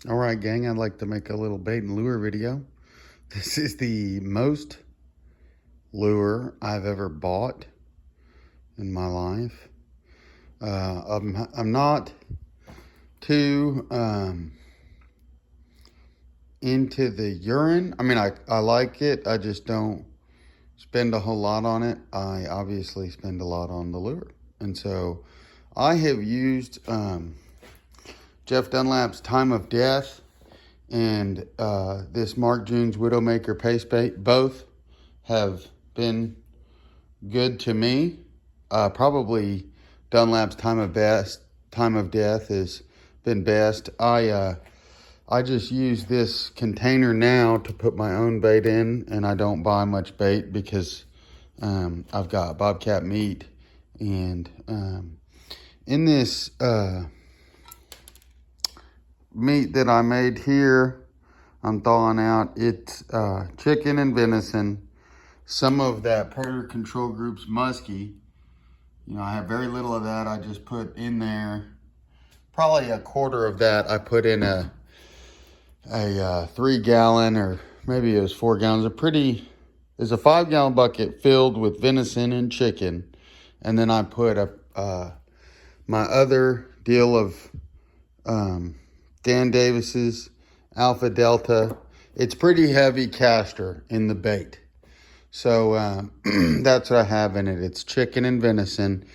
All right, gang, I'd like to make a little bait and lure video. This is the most lure I've ever bought in my life. I'm not too into the urine. I mean, I like it. I just don't spend a whole lot on it. I obviously spend a lot on the lure. And so I have used Jeff Dunlap's Time of Death and this Mark June's Widowmaker paste bait. Both have been good to me. Probably Dunlap's Time of Death has been best. I just use this container now to put my own bait in, and I don't buy much bait because I've got bobcat meat, and in this meat that I made here, I'm thawing out, it's chicken and venison, some of that Predator Control Group's muskie. You know, I have very little of that. I just put in there probably a quarter of that. I put in a 3-gallon, or maybe it was 4 gallons. There's a 5-gallon bucket filled with venison and chicken, and then I put my other deal of Dan Davis's Alpha Delta. It's pretty heavy castor in the bait. So that's what I have in it. It's chicken and venison,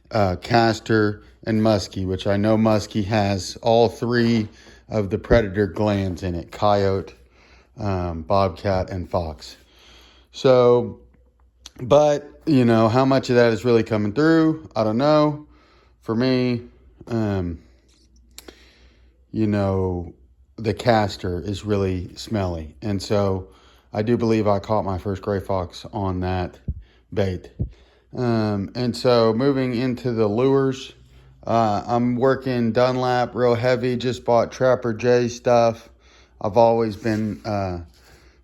castor, and muskie, which I know muskie has all 3 of the predator glands in it: coyote, bobcat, and fox. So, but, you know, how much of that is really coming through, I don't know. For me, you know, the castor is really smelly. And so I do believe I caught my first gray fox on that bait. And so moving into the lures, I'm working Dunlap real heavy. Just bought Trapper J stuff. I've always been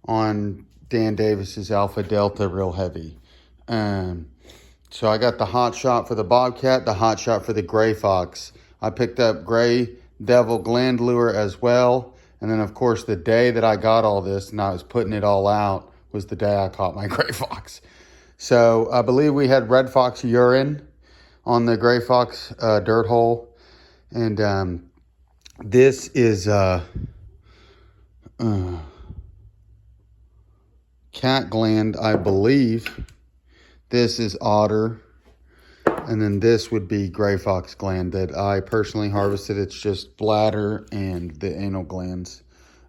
on Dan Davis's Alpha Delta real heavy. So I got the Hot Shot for the bobcat, the Hot Shot for the gray fox. I picked up Gray Devil Gland Lure as well. And then, of course, the day that I got all this and I was putting it all out was the day I caught my gray fox. So I believe we had red fox urine on the gray fox dirt hole. And this is cat gland, I believe. This is otter. And then this would be gray fox gland that I personally harvested. It's just bladder and the anal glands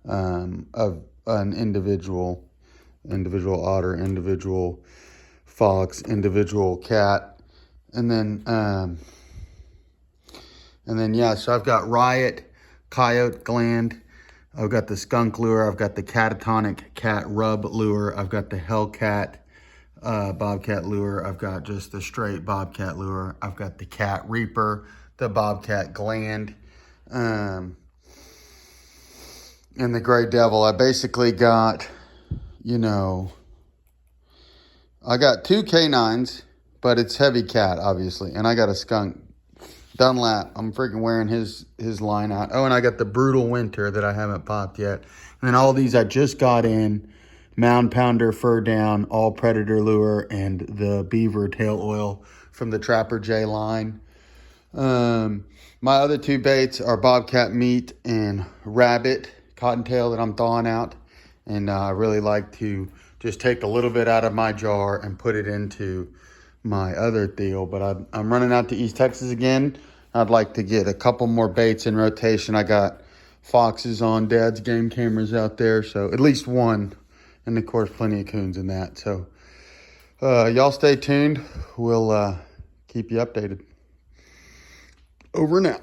of an individual otter, individual fox, individual cat. And then yeah, so I've got riot, coyote gland. I've got the skunk lure. I've got the catatonic cat rub lure. I've got the hellcat bobcat lure. I've got just the straight bobcat lure. I've got the cat reaper, the bobcat gland, and the gray devil. I basically got, you know, I got 2 canines, but it's heavy cat, obviously, and I got a skunk. Dunlap, I'm freaking wearing his line out. Oh, and I got the Brutal Winter that I haven't popped yet. And then all these I just got in. Mound Pounder, Fur Down, All Predator Lure, and the Beaver Tail Oil from the Trapper J line. My other 2 baits are Bobcat Meat and Rabbit Cottontail that I'm thawing out. And I really like to just take a little bit out of my jar and put it into my other deal. But I'm running out to East Texas again. I'd like to get a couple more baits in rotation. I got foxes on Dad's game cameras out there, so at least one. And of course, plenty of coons in that. So y'all stay tuned. We'll keep you updated. Over and out.